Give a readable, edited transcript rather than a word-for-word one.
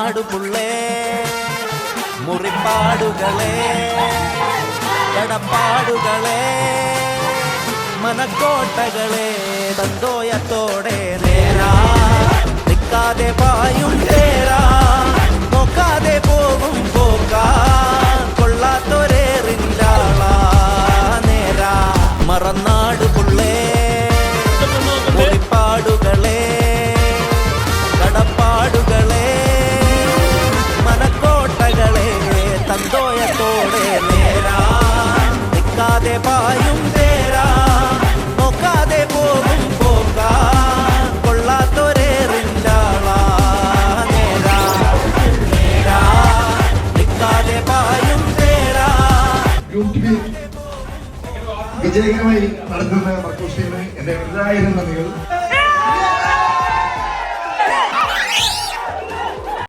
മറന്നാടു പുള്ളേ മുറിപ്പാടുകളെ കടപ്പാടുകളെ മനക്കോട്ടകളെ തന്തോയത്തോടെ നേരാ നിൽക്കാതെ പായും തേരാ നോക്കാതെ പോകും പോക്കാ കൊള്ളാത്തൊരേറില്ലാളാ നേരാ മറന്നാടു പുള്ളേ മുറിപ്പാടുകളെ കടപ്പാടുകളെ മനക്കോട്ടകളെ തന്തോയത്തോടെ നേരാ നിൽക്കാതെ പായും തേരാ നോക്കാതെ പോകും പോക്കാ കൊള്ളാത്തൊരേറില്ലാളാ നേരാ നേരാ നിൽക്കാതെ പായും തേരാ. വിജയകരമായി നടത്തുന്ന പ്രകോഷ്ഠിന് എന്റെ 1000 നന്ദികൾ.